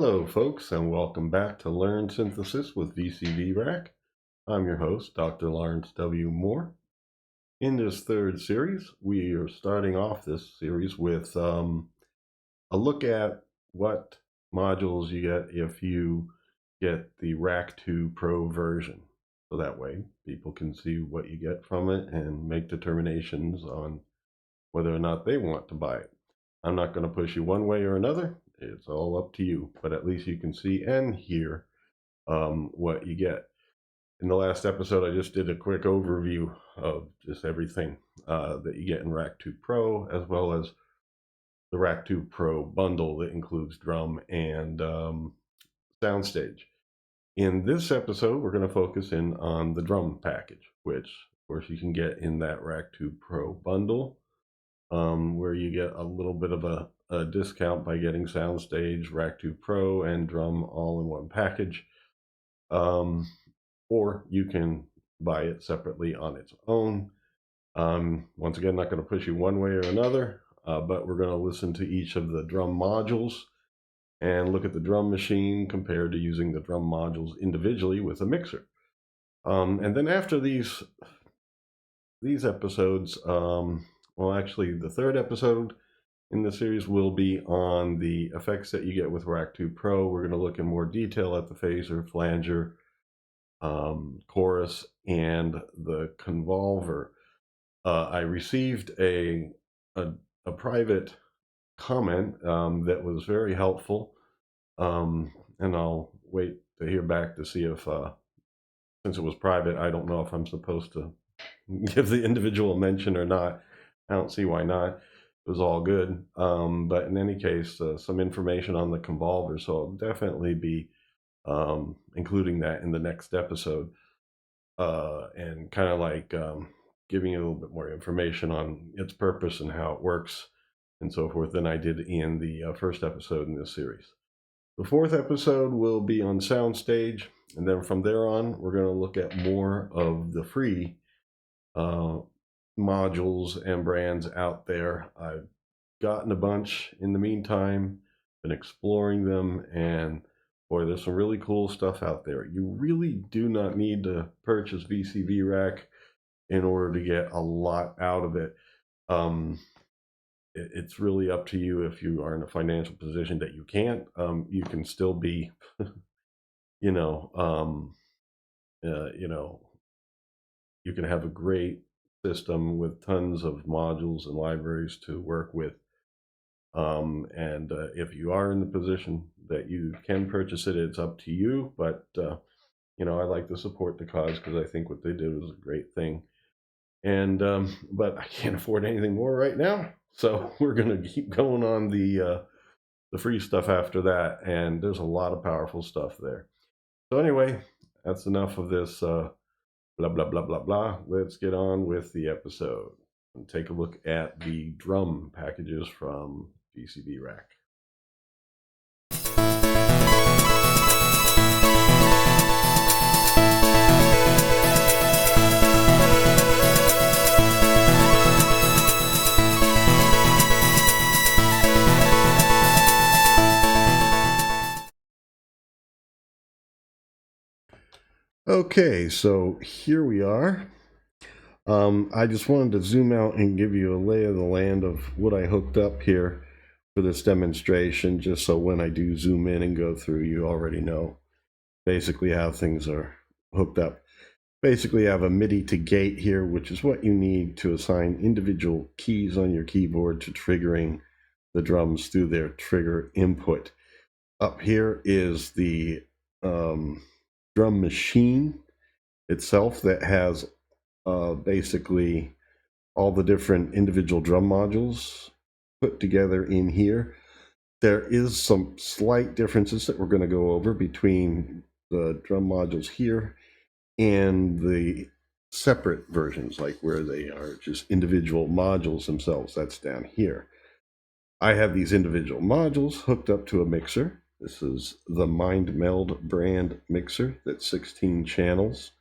Hello, folks, and welcome back to Learn Synthesis with VCV Rack. I'm your host, Dr. Lawrence W. Moore. In this third series, we are starting off this series with a look at what modules you get if you get the Rack 2 Pro version. So that way, people can see what you get from it and make determinations on whether or not they want to buy it. I'm not going to push you one way or another. It's all up to you, but at least you can see and hear what you get. In the last episode, I just did a quick overview of just everything that you get in Rack 2 Pro, as well as the Rack 2 Pro bundle that includes drum and soundstage. In this episode, we're going to focus in on the drum package, which, of course, you can get in that Rack 2 Pro bundle, where you get a little bit of a discount by getting soundstage, Rack 2 Pro, and drum all in one package. Or you can buy it separately on its own. Once again, not going to push you one way or another, but we're going to listen to each of the drum modules and look at the drum machine compared to using the drum modules individually with a mixer. And then after these episodes, well, actually, the third episode in the series will be on the effects that you get with Rack 2 Pro. We're going to look in more detail at the phaser, flanger, chorus, and the convolver. I received a private comment that was very helpful, and I'll wait to hear back to see if, since it was private, I don't know if I'm supposed to give the individual mention or not. I don't see why not. It was all good. But in any case, some information on the convolver. So I'll definitely be including that in the next episode, and kind of like giving you a little bit more information on its purpose and how it works and so forth than I did in the first episode in this series. The fourth episode will be on soundstage, and then from there on, we're going to look at more of the free modules and brands out there. I've gotten a bunch in the meantime, been exploring them, and boy, there's some really cool stuff out there. You really do not need to purchase VCV Rack in order to get a lot out of it. It's really up to you. If you are in a financial position that you can't, you can still be, you can have a great system with tons of modules and libraries to work with. And if you are in the position that you can purchase it, it's up to you. But, I like to support the cause because I think what they did was a great thing. And but I can't afford anything more right now. So we're going to keep going on the free stuff after that. And there's a lot of powerful stuff there. So anyway, that's enough of this blah, blah, blah, blah, blah. Let's get on with the episode and take a look at the drum packages from VCV Rack. Okay, so here we are. I just wanted to zoom out and give you a lay of the land of what I hooked up here for this demonstration, just so when I do zoom in and go through, you already know basically how things are hooked up. Basically, I have a MIDI to gate here, which is what you need to assign individual keys on your keyboard to triggering the drums through their trigger input. Up here is the drum machine itself that has basically all the different individual drum modules put together in here. There is some slight differences that we're going to go over between the drum modules here and the separate versions, like where they are just individual modules themselves. That's down here. I have these individual modules hooked up to a mixer. This is the Mind Meld brand mixer that's 16 channels.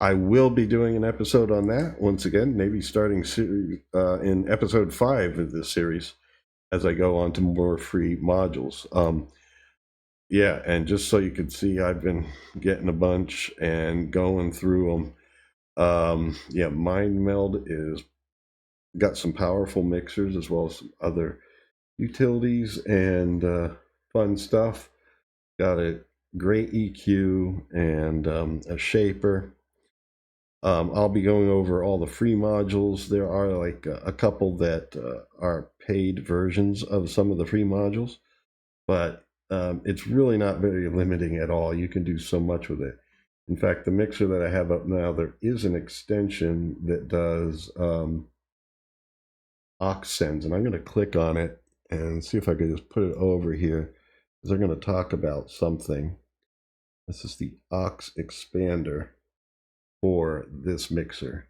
I will be doing an episode on that once again, maybe starting in episode 5 of this series as I go on to more free modules. Yeah, and just so you can see, I've been getting a bunch and going through them. Yeah, Mind Meld is got some powerful mixers as well as some other utilities and fun stuff. Got a great EQ and a shaper. I'll be going over all the free modules. There are like a couple that are paid versions of some of the free modules, but it's really not very limiting at all. You can do so much with it. In fact, the mixer that I have up now, there is an extension that does aux sends, and I'm going to click on it and see if I can just put it over here, because they're going to talk about something. This is the aux expander for this mixer.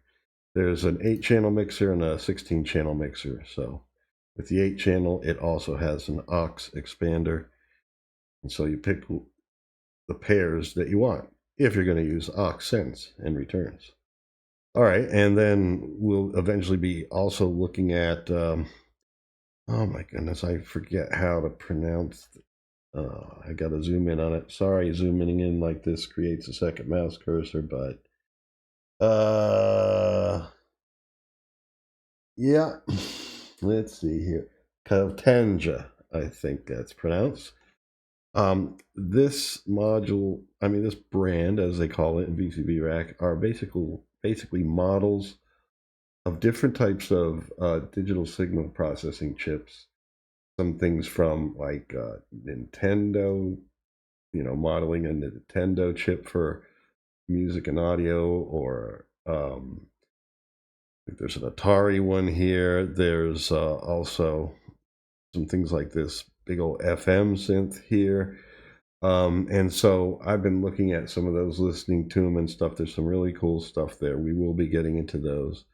There's an 8-channel mixer and a 16-channel mixer. So with the 8-channel, it also has an aux expander. And so you pick the pairs that you want if you're going to use aux sends and returns. All right, and then we'll eventually be also looking at, oh my goodness, I forget how to pronounce I got to zoom in on it. Sorry, zooming in like this creates a second mouse cursor, but yeah, let's see here. Kavtanja, I think that's pronounced. This module, I mean, this brand, as they call it in VCV Rack, are basically models of different types of digital signal processing chips. Some things from like Nintendo, modeling a Nintendo chip for music and audio, or there's an Atari one here. There's also some things like this big old FM synth here. And so I've been looking at some of those, listening to them and stuff. There's some really cool stuff there. We will be getting into those.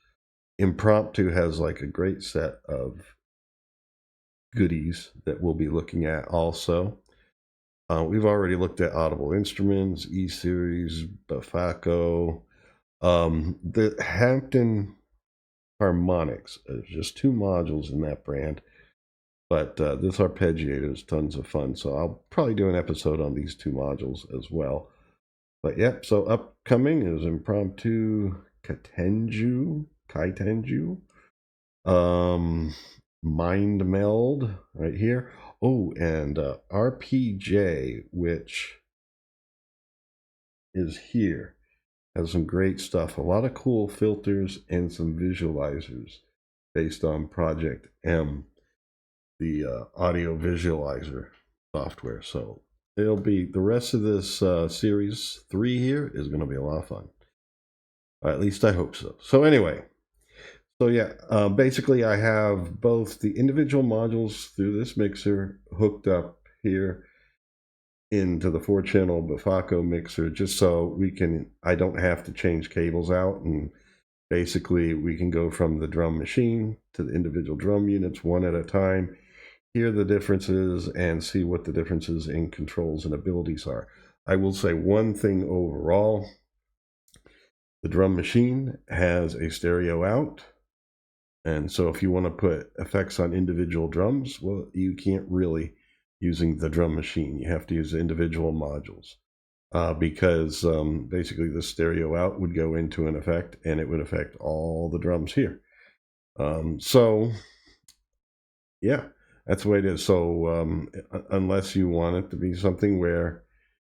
Impromptu has like a great set of goodies that we'll be looking at also. We've already looked at Audible Instruments, E-Series, Bafaco, the Hampton Harmonics. There's just 2 modules in that brand. But this arpeggiator is tons of fun, so I'll probably do an episode on these 2 modules as well. But yep, so upcoming is Impromptu Kaitenju, Mind Meld right here. Oh, and RPJ, which is here, has some great stuff. A lot of cool filters and some visualizers based on Project M, the audio visualizer software. So it'll be, the rest of this series 3 here is going to be a lot of fun. At least I hope so. So anyway, so yeah, basically I have both the individual modules through this mixer hooked up here into the 4-channel Bafaco mixer, just so I don't have to change cables out, and basically we can go from the drum machine to the individual drum units one at a time, hear the differences, and see what the differences in controls and abilities are. I will say one thing overall: the drum machine has a stereo out, and so if you want to put effects on individual drums, well, you can't really using the drum machine. You have to use the individual modules, because basically the stereo out would go into an effect and it would affect all the drums here. So yeah, that's the way it is. So unless you want it to be something where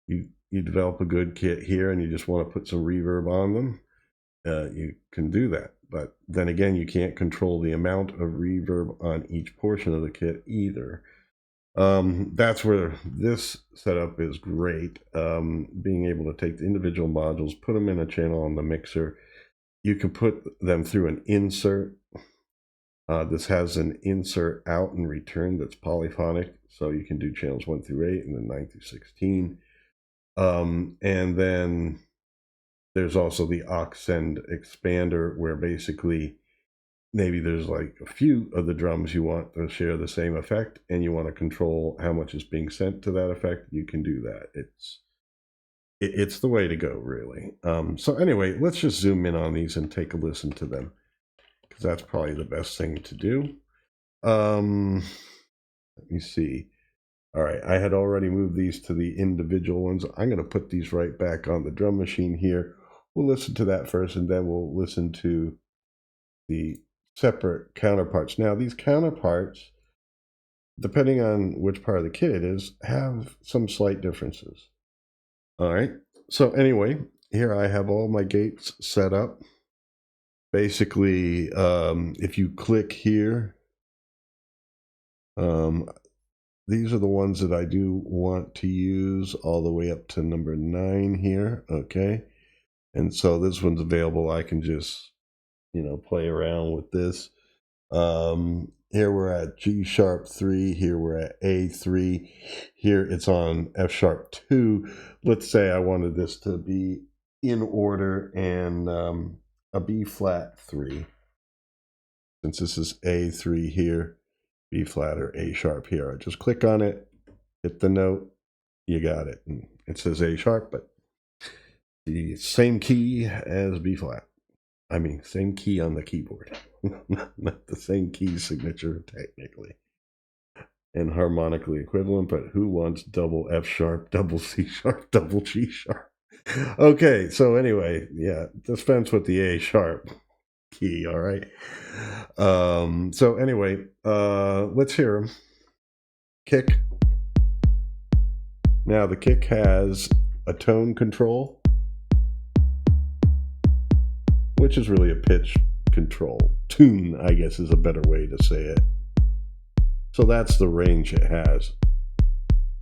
you develop a good kit here and you just want to put some reverb on them, you can do that. But then again, you can't control the amount of reverb on each portion of the kit either. That's where this setup is great. Being able to take the individual modules, put them in a channel on the mixer. You can put them through an insert. This has an insert out and return that's polyphonic, so you can do channels 1 through 8 and then 9 through 16. And then there's also the aux send expander, where basically maybe there's like a few of the drums you want to share the same effect and you want to control how much is being sent to that effect. You can do that. It's the way to go, really. So anyway, let's just zoom in on these and take a listen to them, because that's probably the best thing to do. Let me see. All right, I had already moved these to the individual ones. I'm going to put these right back on the drum machine here. We'll listen to that first, and then we'll listen to the separate counterparts. Now, these counterparts, depending on which part of the kit it is, have some slight differences. All right, so anyway, here I have all my gates set up. Basically, if you click here, these are the ones that I do want to use all the way up to number 9 here, okay? And so this one's available. I can just, play around with this. Here we're at G sharp 3, here we're at A3, here it's on F sharp 2. Let's say I wanted this to be in order and a B flat 3. Since this is A3 here, B flat or A sharp here. I just click on it, hit the note, you got it. And it says A sharp, but the same key as B flat. I mean, same key on the keyboard. Not the same key signature, technically. And harmonically equivalent, but who wants double F sharp, double C sharp, double G sharp? Okay, so anyway, yeah, dispense with the A sharp key, all right? So anyway, let's hear them. Kick. Now the kick has a tone control, which is really a pitch control. Tune, I guess, is a better way to say it. So that's the range it has.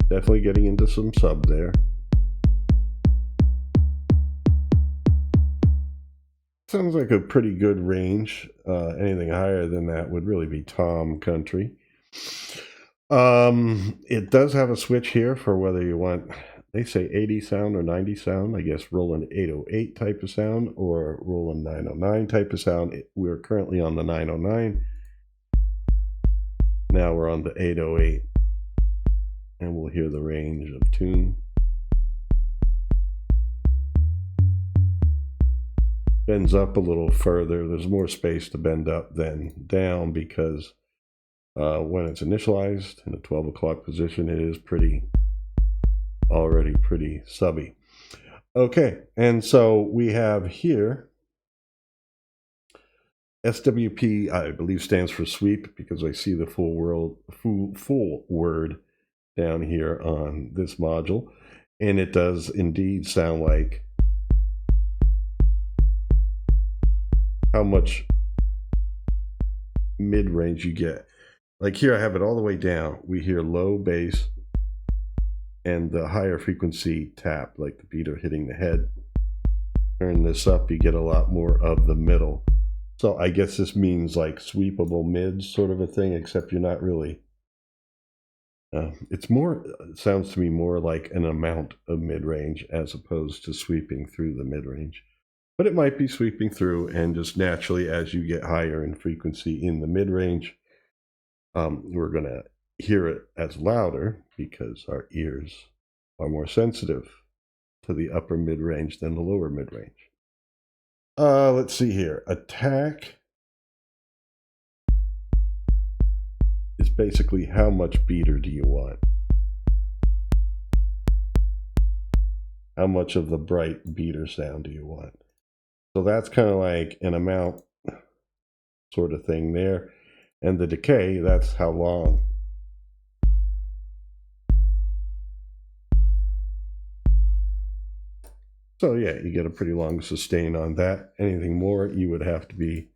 Definitely getting into some sub there. Sounds like a pretty good range. Anything higher than that would really be tom country. It does have a switch here for whether you want, they say 80 sound or 90 sound. I guess rolling 808 type of sound or rolling 909 type of sound. We're currently on the 909. Now we're on the 808. And we'll hear the range of tune. Bends up a little further. There's more space to bend up than down because when it's initialized in a 12 o'clock position, it is already pretty subby. Okay, and so we have here SWP, I believe stands for sweep because I see the full word down here on this module, and it does indeed sound like how much mid-range you get. Like here I have it all the way down. We hear low bass and the higher frequency tap, like the beater hitting the head. Turn this up, you get a lot more of the middle. So I guess this means like sweepable mids sort of a thing, except you're not really. It sounds to me more like an amount of mid-range as opposed to sweeping through the mid-range. But it might be sweeping through, and just naturally as you get higher in frequency in the mid-range, we're going to hear it as louder because our ears are more sensitive to the upper mid-range than the lower mid-range. Let's see here. Attack is basically how much beater do you want? How much of the bright beater sound do you want? So that's kind of like an amount sort of thing there. And the decay, that's how long. So yeah, you get a pretty long sustain on that. Anything more, you would have to be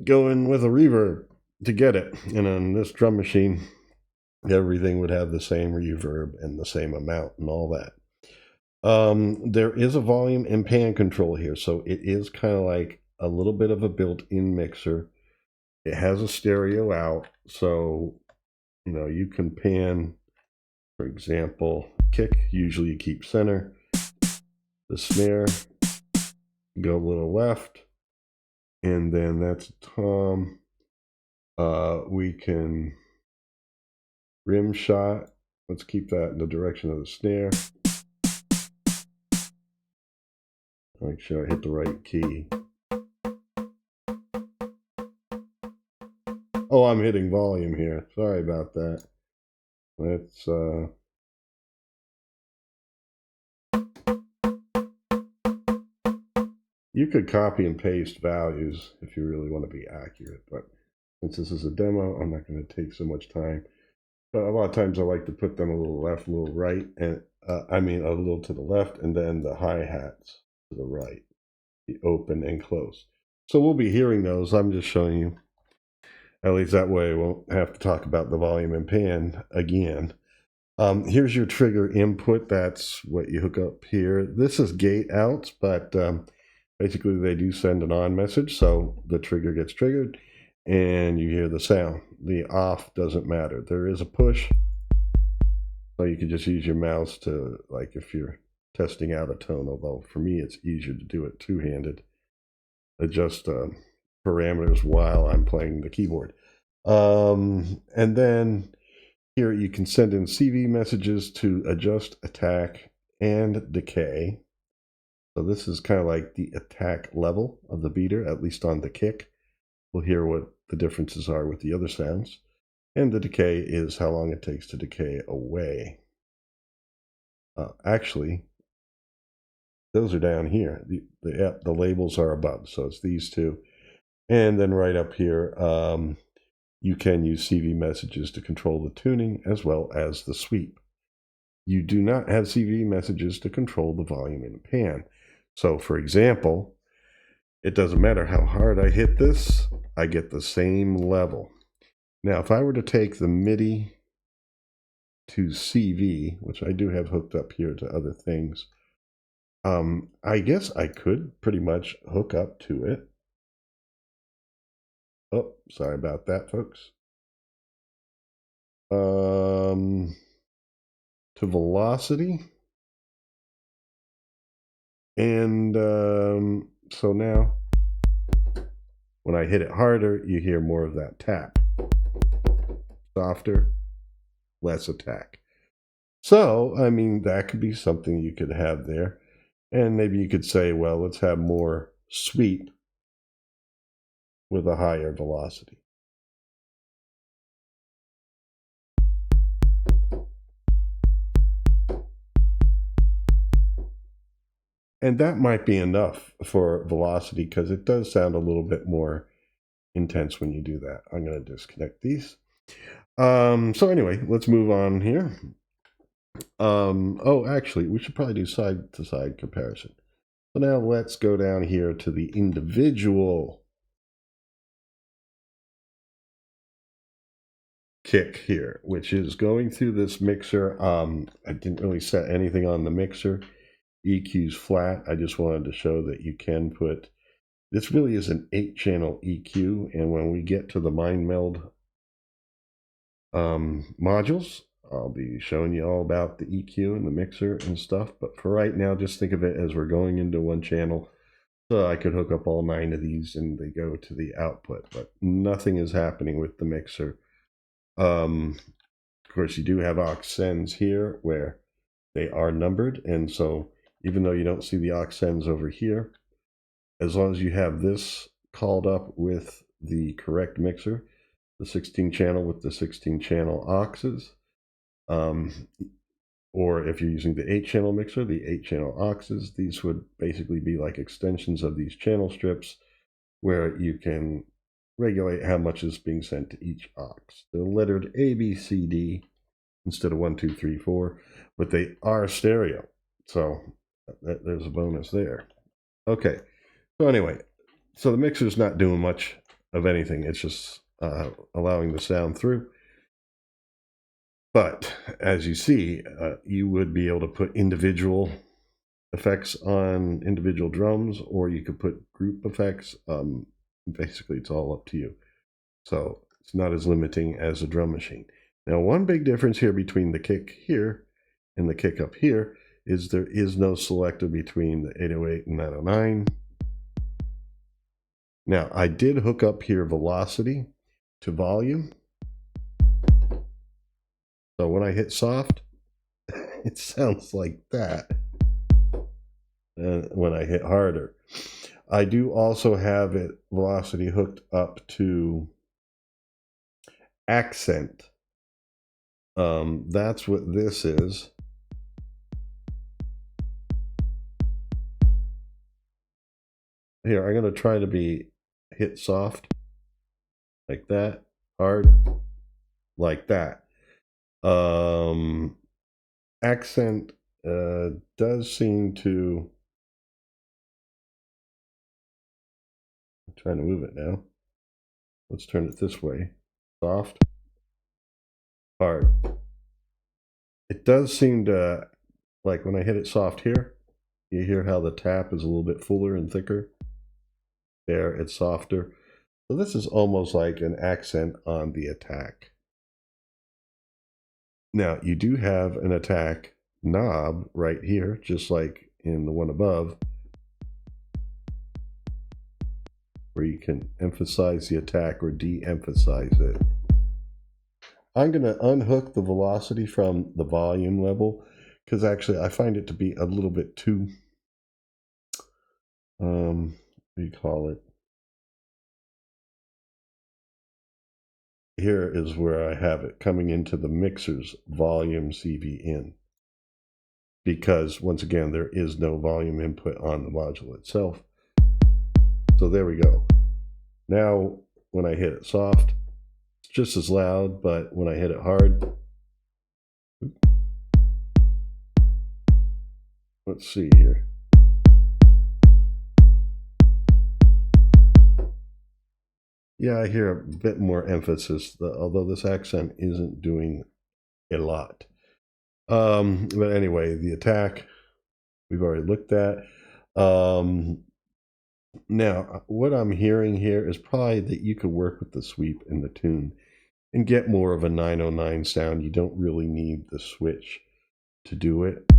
going with a reverb to get it. And on this drum machine, everything would have the same reverb and the same amount and all that. There is a volume and pan control here, so it is kind of like a little bit of a built-in mixer. It has a stereo out, so you can pan, for example, kick. Usually you keep center. The snare, go a little left, and then that's tom. We can rim shot. Let's keep that in the direction of the snare. Make sure I hit the right key. Oh, I'm hitting volume here. Sorry about that. Let's you could copy and paste values if you really want to be accurate, but since this is a demo, I'm not going to take so much time. But a lot of times I like to put them a little left, a little right, and I mean a little to the left, and then the hi-hats to the right, the open and close. So we'll be hearing those. I'm just showing you. At least that way I won't have to talk about the volume and pan again. Here's your trigger input. That's what you hook up here. This is gate outs, but basically they do send an on message, so the trigger gets triggered and you hear the sound. The off doesn't matter. There is a push, so you can just use your mouse to, like if you're testing out a tone, although for me it's easier to do it two-handed, adjust parameters while I'm playing the keyboard. And then here you can send in CV messages to adjust attack and decay. So this is kind of like the attack level of the beater, at least on the kick. We'll hear what the differences are with the other sounds. And the decay is how long it takes to decay away. Actually, those are down here. The labels are above, so it's these two. And then right up here, you can use CV messages to control the tuning as well as the sweep. You do not have CV messages to control the volume and pan. So for example, it doesn't matter how hard I hit this, I get the same level. Now, if I were to take the MIDI to CV, which I do have hooked up here to other things, I guess I could pretty much hook up to it. Oh, sorry about that, folks. To velocity. And so now when I hit it harder, you hear more of that tap. Softer, less attack. So, I mean, that could be something you could have there. And maybe you could say, well, let's have more sweep with a higher velocity. And that might be enough for velocity because it does sound a little bit more intense when you do that. I'm going to disconnect these. So anyway, let's move on here. Oh, actually, we should probably do side-to-side comparison. So now let's go down here to the individual kick here, which is going through this mixer. I didn't really set anything on the mixer. EQ's flat. I just wanted to show that you can put, this really is an 8-channel EQ, and when we get to the Mind Meld modules, I'll be showing you all about the EQ and the mixer and stuff, but for right now, just think of it as we're going into one channel. So I could hook up all 9 of these and they go to the output, but nothing is happening with the mixer. Of course, you do have aux sends here where they are numbered, and so even though you don't see the aux sends over here, as long as you have this called up with the correct mixer, the 16 channel with the 16 channel auxes, or if you're using the 8-channel mixer, the 8-channel auxes, these would basically be like extensions of these channel strips where you can regulate how much is being sent to each aux. They're lettered A, B, C, D instead of 1, 2, 3, 4, but they are stereo. So there's a bonus there. Okay, so anyway, so the mixer's not doing much of anything. It's just allowing the sound through. But as you see, you would be able to put individual effects on individual drums, or you could put group effects. Basically, it's all up to you. So it's not as limiting as a drum machine. Now, one big difference here between the kick here and the kick up here is there is no selector between the 808 and 909. Now, I did hook up here velocity to volume. So when I hit soft, it sounds like that. And when I hit harder, I do also have it velocity hooked up to accent. That's what this is. Here, I'm going to try to be hit soft like that, hard like that. Accent does seem to... I'm trying to move it now. Let's turn it this way. Soft, hard. It does seem to, like when I hit it soft here, you hear how the tap is a little bit fuller and thicker. There, it's softer. So this is almost like an accent on the attack. Now, you do have an attack knob right here, just like in the one above, where you can emphasize the attack or de-emphasize it. I'm going to unhook the velocity from the volume level, because actually I find it to be a little bit too, what do you call it? Here is where I have it coming into the mixer's volume CV in. Because once again, there is no volume input on the module itself. So there we go. Now, when I hit it soft, it's just as loud, but when I hit it hard, let's see here. Yeah, I hear a bit more emphasis, although this accent isn't doing a lot. But anyway, the attack we've already looked at. Now, what I'm hearing here is probably that you could work with the sweep and the tune and get more of a 909 sound. You don't really need the switch to do it.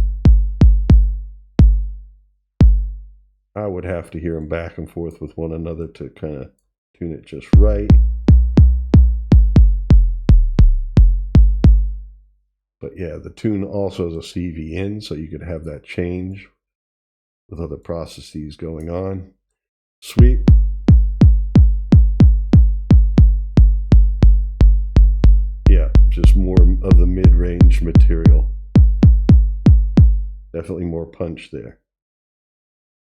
I would have to hear them back and forth with one another to kind of tune it just right. But yeah, the tune also is a CV in, so you could have that change with other processes going on. Sweep. Yeah, just more of the mid-range material. Definitely more punch there.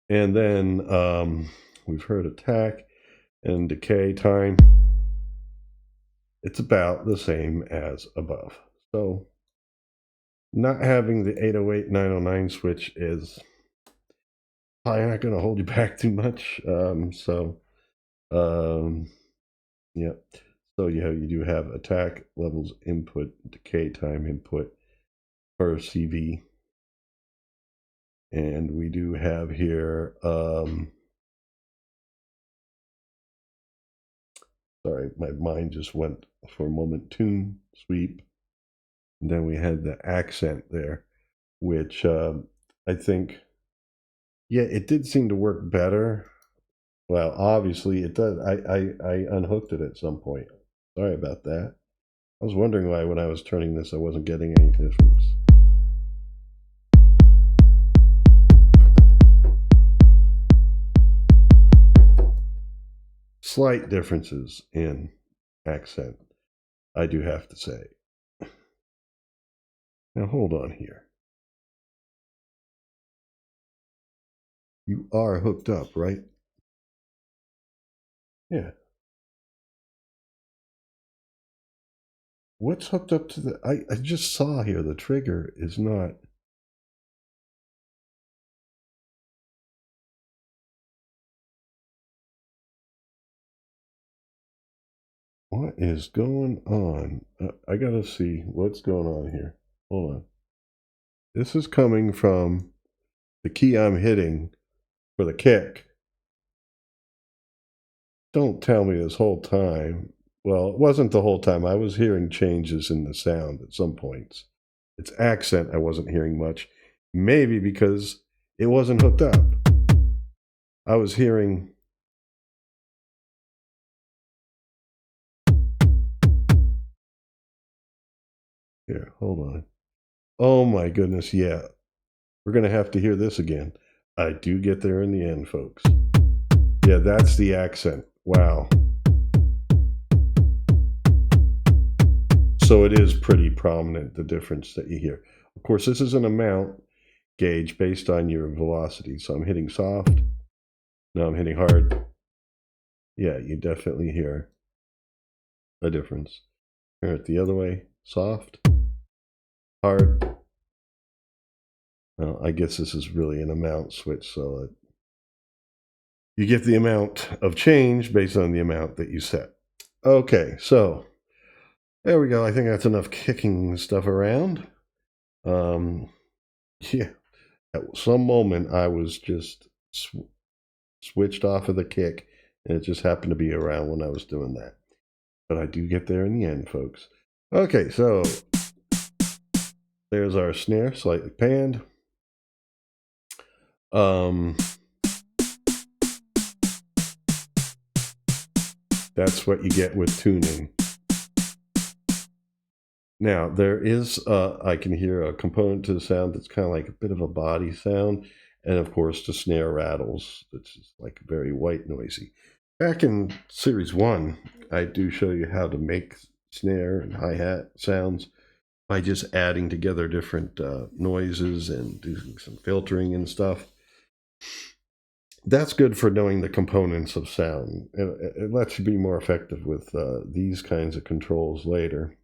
And then we've heard attack and decay time. It's about the same as above. So not having the 808 909 switch is probably not going to hold you back too much. Yeah. So you do have attack levels input, decay time input per CV. And we do have here, sorry, my mind just went for a moment, tune, sweep. And then we had the accent there, which I think, yeah, it did seem to work better. Well, obviously it does. I unhooked it at some point. Sorry about that. I was wondering why when I was turning this I wasn't getting any difference. Slight differences in accent, I do have to say. Now hold on here. You are hooked up, right? Yeah. What's hooked up to the... I just saw here the trigger is not... What is going on? I gotta see what's going on here. Hold on. This is coming from the key I'm hitting for the kick. Don't tell me this whole time. Well, it wasn't the whole time. I was hearing changes in the sound at some points. Its accent I wasn't hearing much. Maybe because it wasn't hooked up. I was hearing... Here, hold on. Oh my goodness, yeah. We're going to have to hear this again. I do get there in the end, folks. Yeah, that's the accent. Wow. So it is pretty prominent, the difference that you hear. Of course, this is an amount gauge based on your velocity. So I'm hitting soft. Now I'm hitting hard. Yeah, you definitely hear a difference. Hear it the other way. Soft. Hard. Well, I guess this is really an amount switch, so you get the amount of change based on the amount that you set. Okay, so there we go. I think that's enough kicking stuff around. Yeah, at some moment I was just switched off of the kick, and it just happened to be around when I was doing that. But I do get there in the end, folks. Okay, so there's our snare, slightly panned. That's what you get with tuning. Now, there is, I can hear a component to the sound that's kind of like a bit of a body sound. And of course, the snare rattles. It's just like very white noisy. Back in Series 1, I do show you how to make snare and hi-hat sounds by just adding together different noises and doing some filtering and stuff. That's good for knowing the components of sound. It lets you be more effective with these kinds of controls later.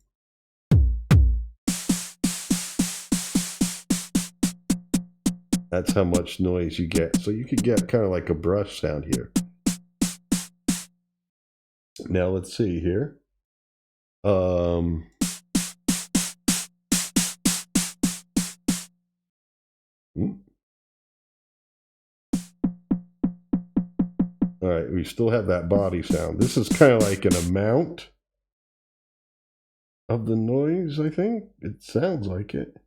That's how much noise you get. So you could get kind of like a brush sound here. Now let's see here. All right, we still have that body sound. This is kind of like an amount of the noise, I think. It sounds like it.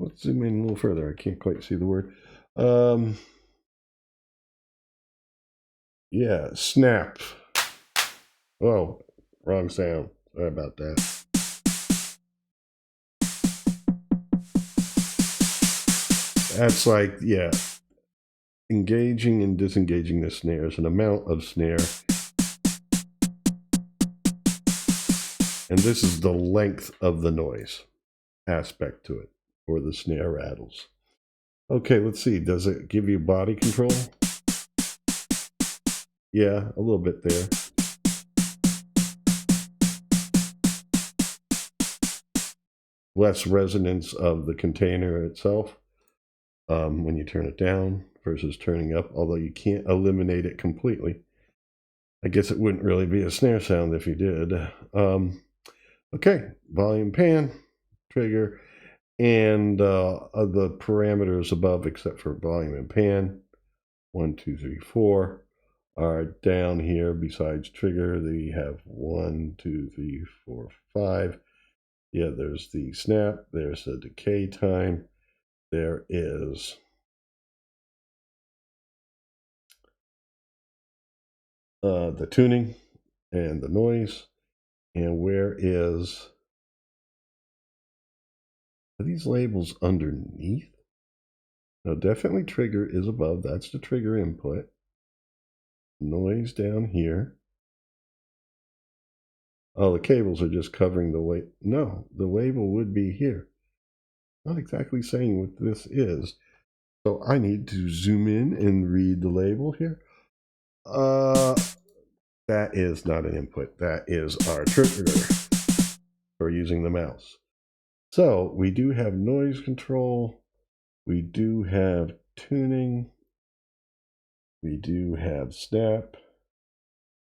Let's zoom in a little further. I can't quite see the word. Yeah, snap. Oh, wrong sound. Sorry about that. That's like, yeah, engaging and disengaging the snares, an amount of snare. And this is the length of the noise aspect to it, or the snare rattles. Okay, let's see. Does it give you body control? Yeah, a little bit there. Less resonance of the container itself when you turn it down versus turning up, although you can't eliminate it completely. I guess it wouldn't really be a snare sound if you did. Okay, volume pan, trigger, and the parameters above except for volume and pan, 1, 2, 3, 4, are down here. Besides trigger, they have 1, 2, 3, 4, 5. Yeah, there's the snap, there's the decay time, there is the tuning and the noise, and where is, are these labels underneath? No, definitely trigger is above, that's the trigger input. Noise down here. Oh, the cables are just covering the label. No, the label would be here. Not exactly saying what this is. So I need to zoom in and read the label here. That is not an input. That is our trigger for using the mouse. So we do have noise control. We do have tuning. We do have snap.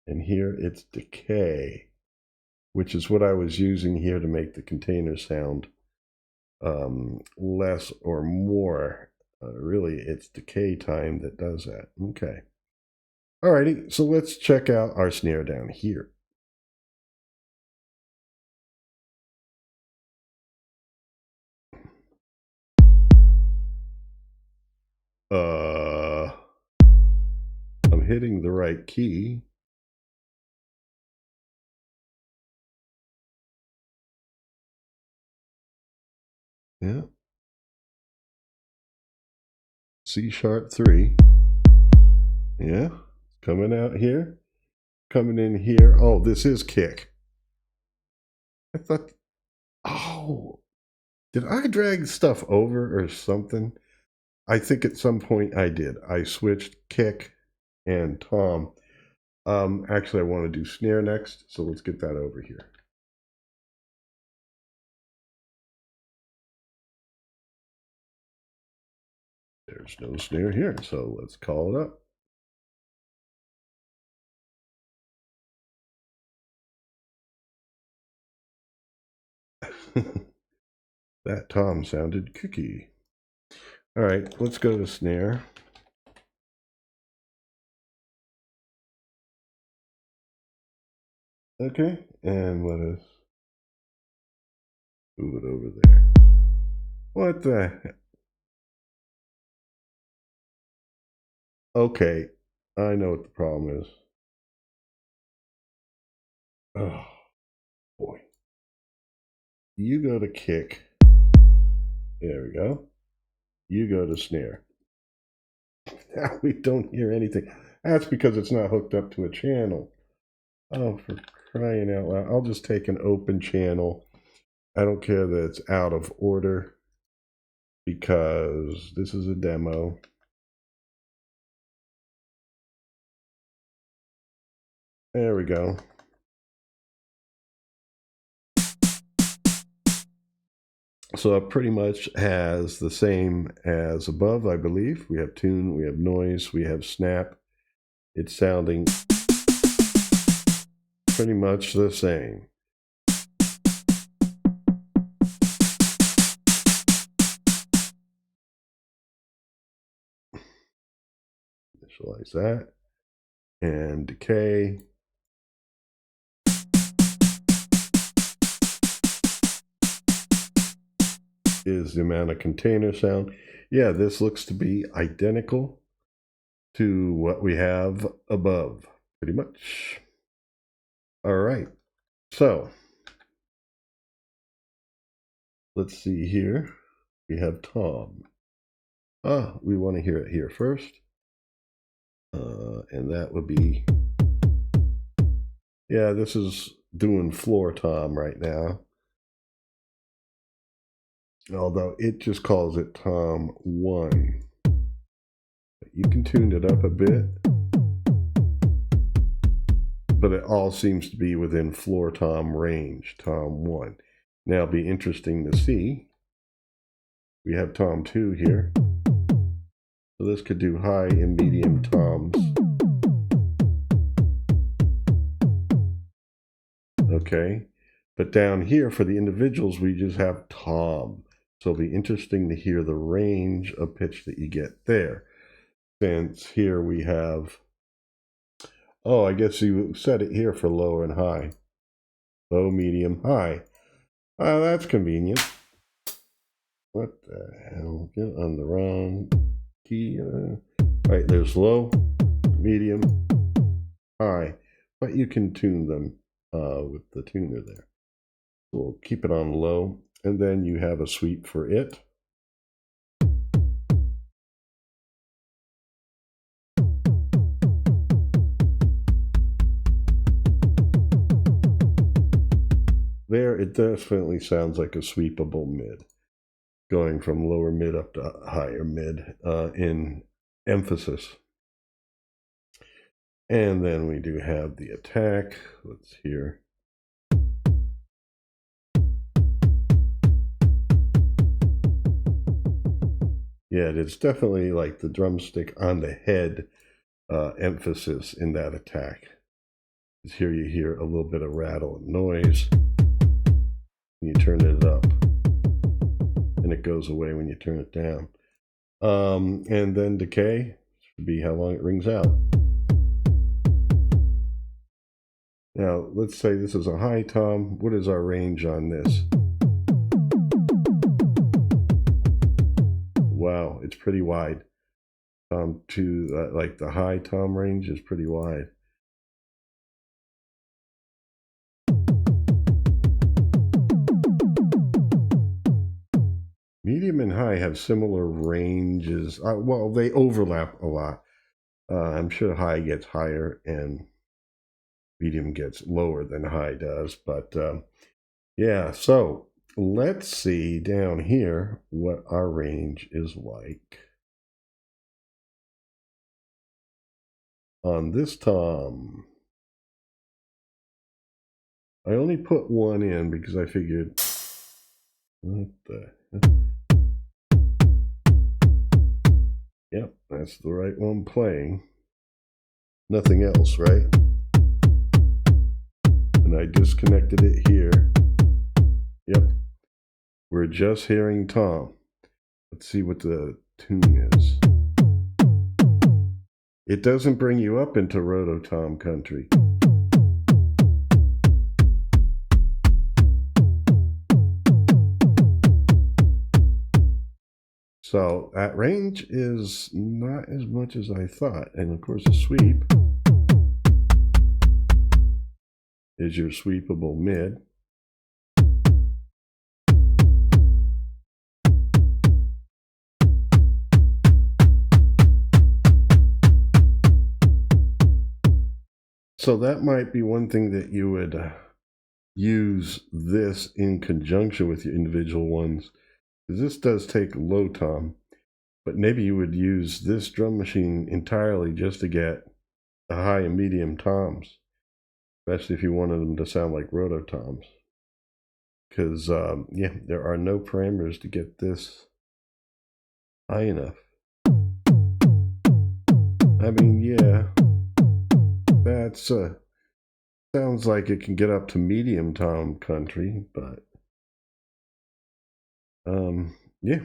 And here it's decay, which is what I was using here to make the container sound less or more. Really, it's decay time that does that. Okay. Alrighty, so let's check out our snare down here. I'm hitting the right key. Yeah. C#3. Yeah. Coming out here. Coming in here. Oh, this is kick. I thought Oh, did I drag stuff over or something? I think at some point I did. I switched kick and tom. Actually, I want to do snare next, so let's get that over here. There's no snare here, so let's call it up. That tom sounded kicky. All right, let's go to snare. Okay, and let us move it over there. What the heck? Okay, I know what the problem is. Oh, boy. You go to kick. There we go. You go to snare. Now we don't hear anything. That's because it's not hooked up to a channel. Oh, for crying out loud. I'll just take an open channel. I don't care that it's out of order because this is a demo. There we go. So it pretty much has the same as above, I believe. We have tune, we have noise, we have snap. It's sounding pretty much the same. Initialize that. And decay. Is the amount of container sound. Yeah, this looks to be identical to what we have above, pretty much. All right, so let's see here. We have tom. We want to hear it here first. And that would be, yeah, this is doing floor tom right now. Although it just calls it tom 1. You can tune it up a bit, but it all seems to be within floor tom range, tom 1. Now it'll be interesting to see. We have tom 2 here. So this could do high and medium toms. Okay, but down here for the individuals, we just have tom. So it'll be interesting to hear the range of pitch that you get there. Since here we have, oh, I guess you set it here for low and high. Low, medium, high. That's convenient. What the hell? Get on the wrong key. Right, there's low, medium, high. But you can tune them with the tuner there. So we'll keep it on low. And then you have a sweep for it. There, it definitely sounds like a sweepable mid, going from lower mid up to higher mid in emphasis. And then we do have the attack. Let's hear. Yeah, it's definitely like the drumstick on the head emphasis in that attack. Because here you hear a little bit of rattle and noise. You turn it up, and it goes away when you turn it down. And then decay should be how long it rings out. Now, let's say this is a high tom. What is our range on this? Wow, it's pretty wide. Tom 2, like the high tom range is pretty wide. Medium and high have similar ranges. Well, they overlap a lot. I'm sure high gets higher and medium gets lower than high does. But yeah, so let's see down here what our range is like on this tom. I only put one in because I figured, what the hell? Yep, that's the right one playing. Nothing else, right? And I disconnected it here. Yep. We're just hearing tom. Let's see what the tune is. It doesn't bring you up into rototom country. So that range is not as much as I thought. And of course, a sweep is your sweepable mid. So that might be one thing that you would use this in conjunction with your individual ones. This does take low tom, but maybe you would use this drum machine entirely just to get the high and medium toms, especially if you wanted them to sound like rototoms. Because, yeah, there are no parameters to get this high enough. I mean, yeah, that's, sounds like it can get up to medium tom country, but, yeah.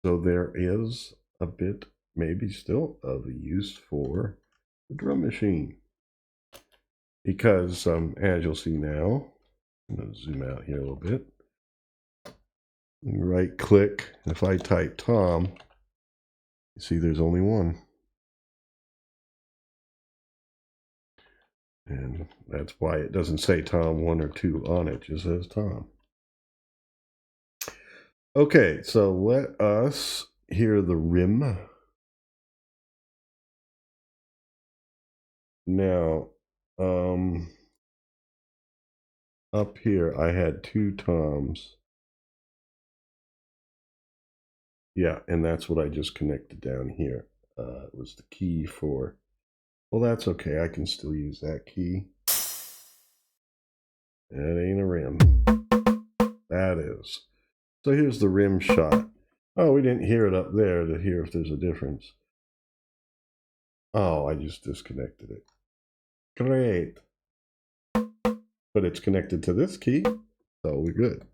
So there is a bit, maybe still, of a use for the drum machine. Because, as you'll see now, I'm going to zoom out here a little bit. Right click, if I type tom, you see there's only one. And that's why it doesn't say tom 1 or 2 on it, it just says tom. Okay, so let us hear the rim. Now, up here I had 2 toms. Yeah, and that's what I just connected down here. It was the key for, well, that's okay. I can still use that key. That ain't a rim. That is. So here's the rim shot. Oh, we didn't hear it up there to hear if there's a difference. Oh, I just disconnected it. Great. But it's connected to this key, so we're good.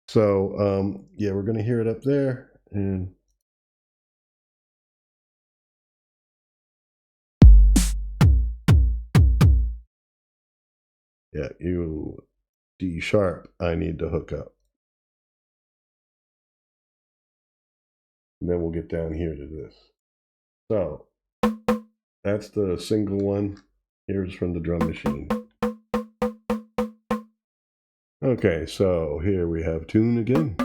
So, yeah, we're going to hear it up there. And yeah, D sharp, I need to hook up. And then we'll get down here to this. So that's the single one. Here's from the drum machine. Okay, so here we have tune again.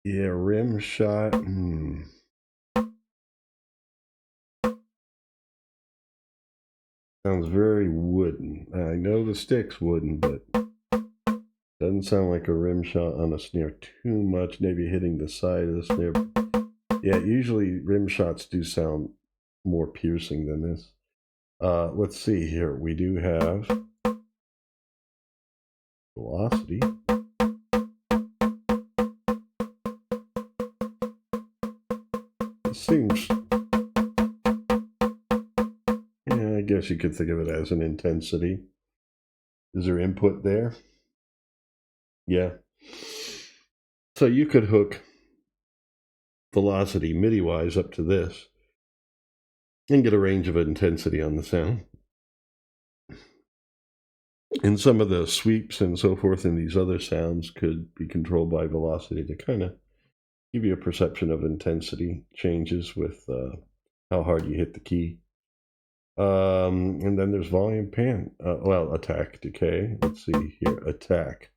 Yeah, rim shot. Sounds very wooden. I know the stick's wooden, but doesn't sound like a rim shot on a snare too much. Maybe hitting the side of the snare. Yeah, usually rim shots do sound more piercing than this. Let's see here. We do have velocity. It seems, yeah, I guess you could think of it as an intensity. Is there input there? Yeah. So you could hook velocity MIDI-wise up to this and get a range of intensity on the sound. And some of the sweeps and so forth in these other sounds could be controlled by velocity to kind of give you a perception of intensity changes with how hard you hit the key. And then there's volume pan. Well, attack, decay. Let's see here. Attack.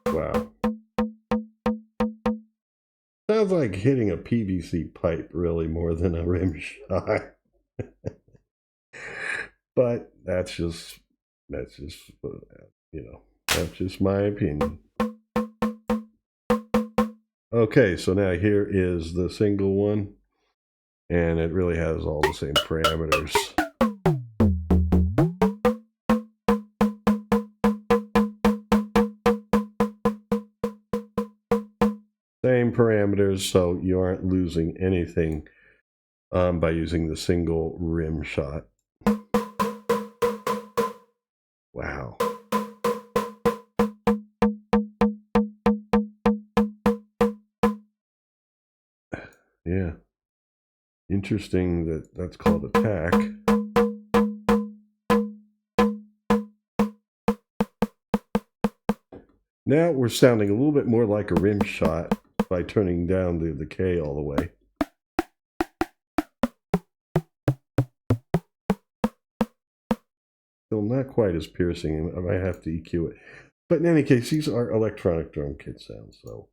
Wow. Sounds like hitting a PVC pipe really more than a rim shot. But that's just that's just my opinion. Okay, so now here is the single one, and it really has all the same parameters. Same parameters, so you aren't losing anything by using the single rim shot. Wow. Yeah. Interesting that that's called attack. Now we're sounding a little bit more like a rim shot by turning down the decay all the way. Still not quite as piercing. I might have to EQ it. But in any case, these are electronic drum kit sounds. So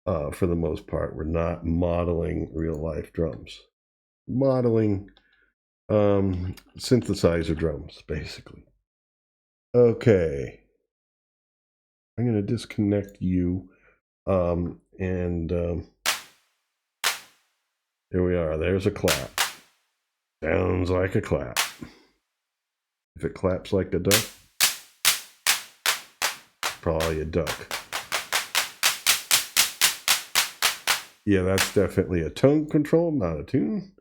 for the most part, we're not modeling real life drums. Modeling synthesizer drums, basically. Okay. I'm going to disconnect you. Here we are. There's a clap. Sounds like a clap. If it claps like a duck, probably a duck. Yeah, that's definitely a tone control, not a tune.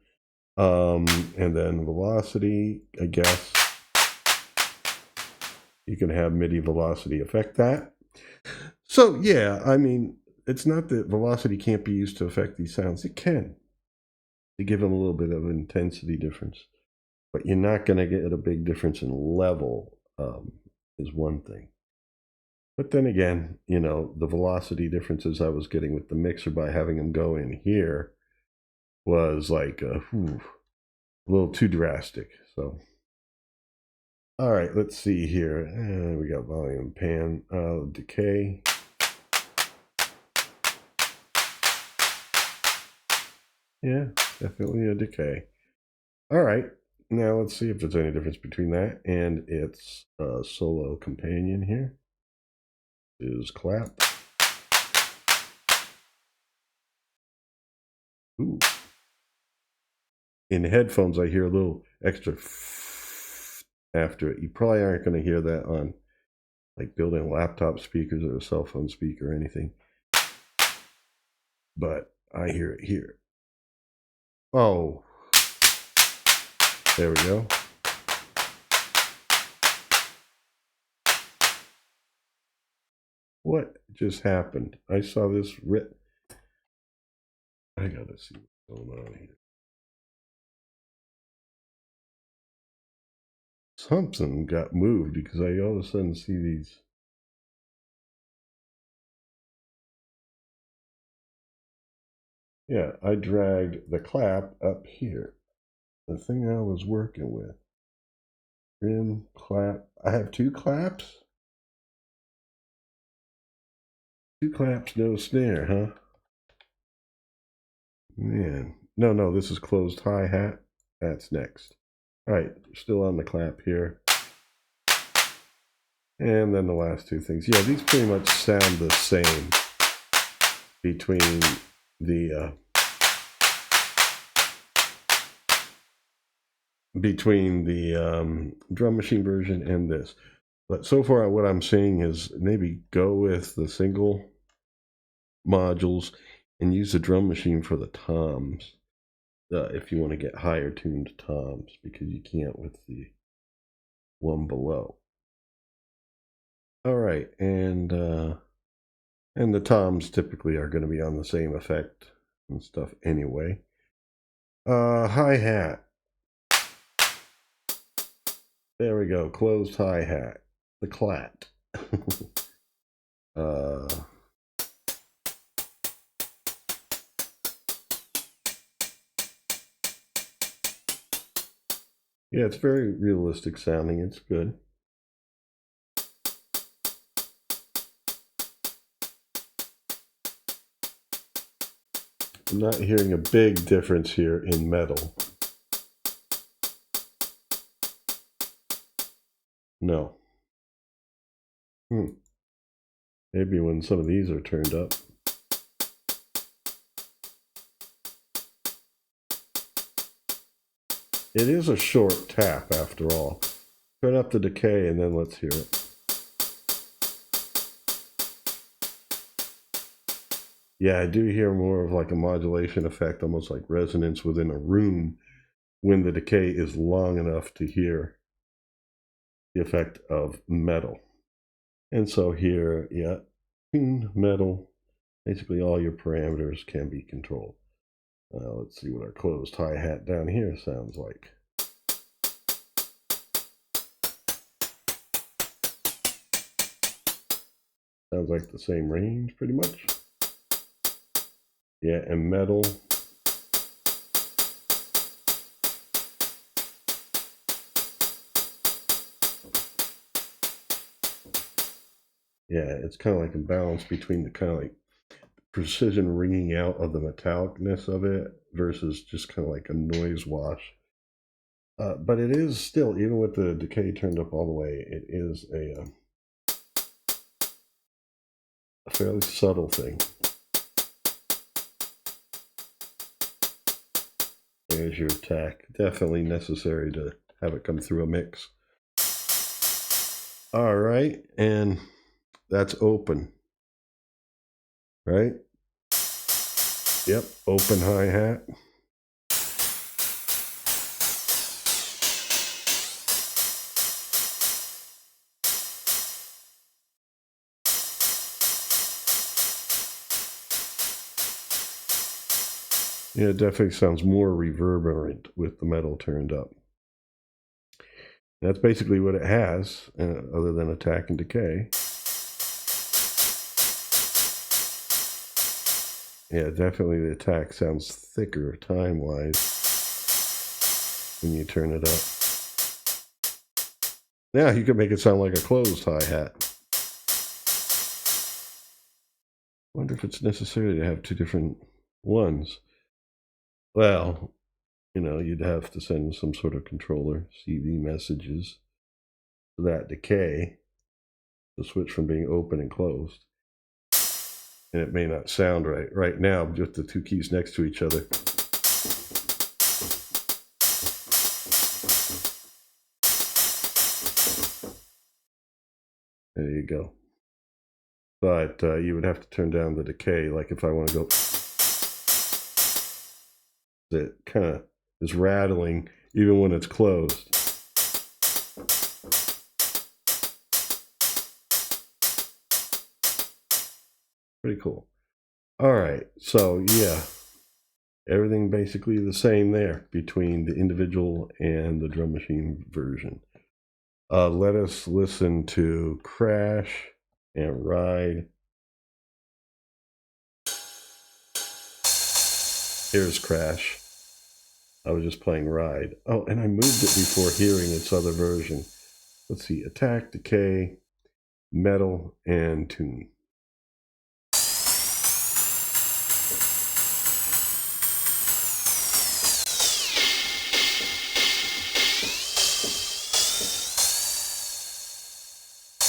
And then velocity, I guess. You can have MIDI velocity affect that. So yeah, I mean, it's not that velocity can't be used to affect these sounds. It can, to give them a little bit of intensity difference. But you're not going to get a big difference in level, is one thing. But then again, you know, the velocity differences I was getting with the mixer by having them go in here was like a little too drastic. So, all right, let's see here. We got volume, pan, decay. Yeah, definitely a decay. All right, now let's see if there's any difference between that and its solo companion here. Is clap. Ooh. In headphones, I hear a little extra after it. You probably aren't going to hear that on like built-in laptop speakers or a cell phone speaker or anything. But I hear it here. Oh, there we go. What just happened? I saw this rip. I gotta see what's going on here. Something got moved because I all of a sudden see these. Yeah, I dragged the clap up here. The thing I was working with. Rim, clap. I have two claps? Two claps, no snare, huh? Man. No, this is closed hi-hat. That's next. All right, still on the clap here. And then the last two things. Yeah, these pretty much sound the same between the drum machine version and this. But so far what I'm seeing is maybe go with the single modules and use the drum machine for the toms if you want to get higher tuned toms, because you can't with the one below. All right, and the toms typically are going to be on the same effect and stuff anyway. Hi-hat. There we go, closed hi-hat. The clat. Yeah, it's very realistic sounding. It's good. I'm not hearing a big difference here in metal. No. Maybe when some of these are turned up. It is a short tap after all. Turn up the decay and then let's hear it. Yeah, I do hear more of like a modulation effect, almost like resonance within a room when the decay is long enough to hear the effect of metal. And so here, yeah, tune metal, basically all your parameters can be controlled. Let's see what our closed hi-hat down here sounds like. Sounds like the same range pretty much. Yeah, and metal. Yeah, it's kind of like a balance between the kind of like precision ringing out of the metallicness of it versus just kind of like a noise wash. But it is still, even with the decay turned up all the way, it is a fairly subtle thing. There's your attack. Definitely necessary to have it come through a mix. All right, and that's open, right? Yep, open hi-hat. Yeah, it definitely sounds more reverberant with the metal turned up. That's basically what it has, other than attack and decay. Yeah, definitely the attack sounds thicker time-wise when you turn it up. Yeah, you can make it sound like a closed hi-hat. Wonder if it's necessary to have two different ones. Well, you know, you'd have to send some sort of controller, CV messages, to that decay to switch from being open and closed. And it may not sound right. Right now, just the two keys next to each other. There you go. But you would have to turn down the decay. Like if I want to go, it kind of is rattling even when it's closed. Pretty cool. All right, so yeah, everything basically the same there between the individual and the drum machine version. Let us listen to Crash and Ride. Here's Crash. I was just playing Ride. Oh, and I moved it before hearing its other version. Let's see, attack, decay, metal, and tune.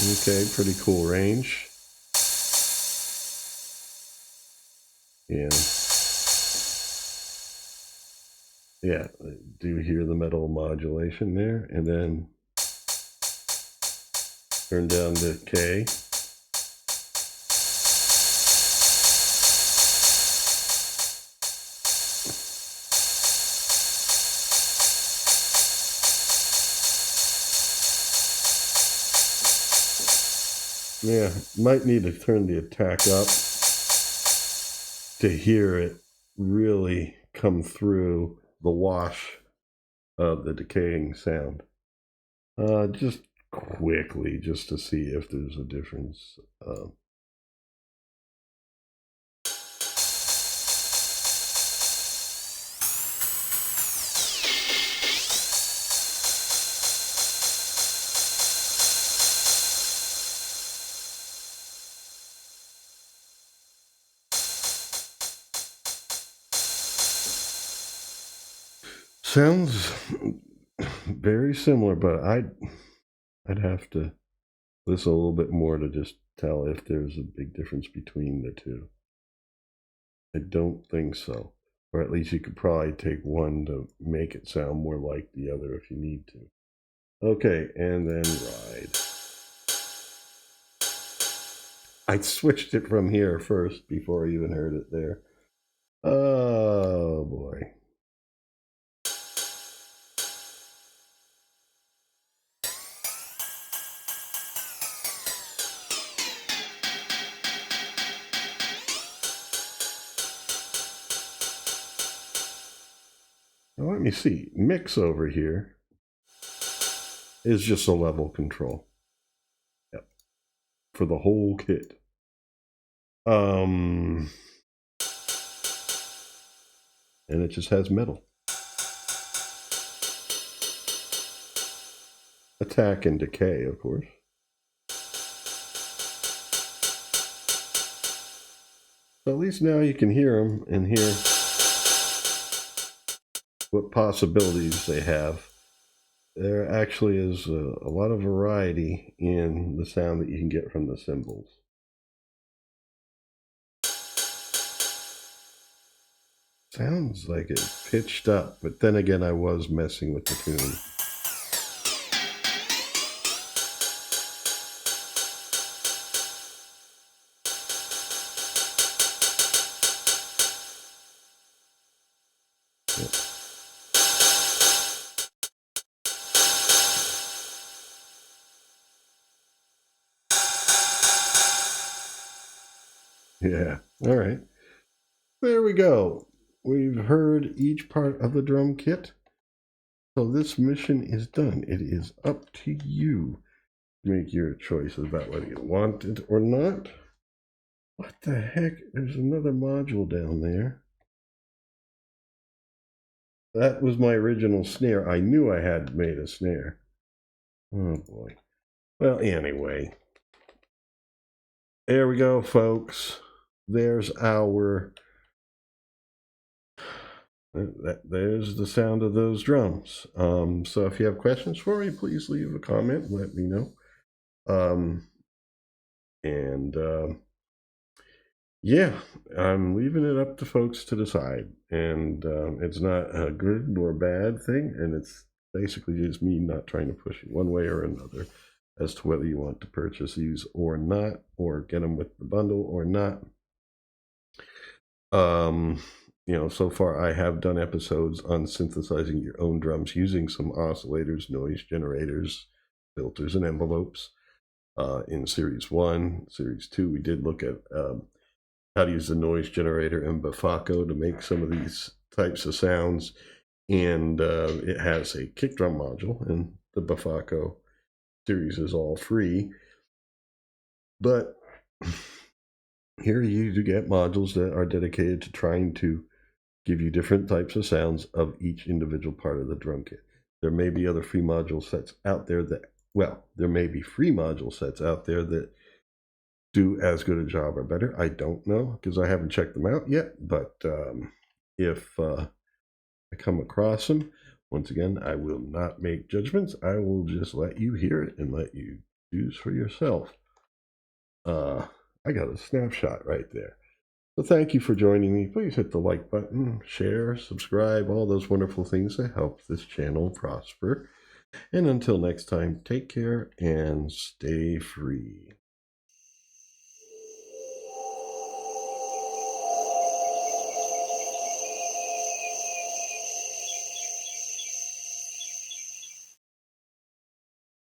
Okay, pretty cool range. And yeah, do hear the metal modulation there, and then turn down the decay. Yeah, might need to turn the attack up to hear it really come through the wash of the decaying sound. Just quickly, just to see if there's a difference. Sounds very similar, but I'd have to listen a little bit more to just tell if there's a big difference between the two. I don't think so. Or at least you could probably take one to make it sound more like the other if you need to. Okay, and then ride. I switched it from here first before I even heard it there. Oh boy. Now let me see. Mix over here is just a level control. Yep. For the whole kit. And it just has metal. Attack and decay, of course. So at least now you can hear them and hear what possibilities they have. There actually is a lot of variety in the sound that you can get from the cymbals. Sounds like it's pitched up, but then again, I was messing with the tune. Yeah, all right. There we go. We've heard each part of the drum kit. So this mission is done. It is up to you to make your choices about whether you want it or not. What the heck? There's another module down there. That was my original snare. I knew I had made a snare. Oh boy. Well, anyway. There we go, folks. There's our... There's the sound of those drums. So if you have questions for me, please leave a comment and let me know. Yeah, I'm leaving it up to folks to decide. And it's not a good nor bad thing. And it's basically just me not trying to push it one way or another as to whether you want to purchase these or not, or get them with the bundle or not. You know, so far I have done episodes on synthesizing your own drums using some oscillators, noise generators, filters, and envelopes. In Series 1, Series 2, we did look at how to use the noise generator and Bafaco to make some of these types of sounds. And it has a kick drum module, and the Bafaco series is all free. But here you do get modules that are dedicated to trying to give you different types of sounds of each individual part of the drum kit. There may be other free module sets out there that, well, there may be free module sets out there that do as good a job or better. I don't know because I haven't checked them out yet, but if I come across them, once again, I will not make judgments. I will just let you hear it and let you choose for yourself. I got a snapshot right there. So thank you for joining me. Please hit the like button, share, subscribe, all those wonderful things that help this channel prosper. And until next time, take care and stay free.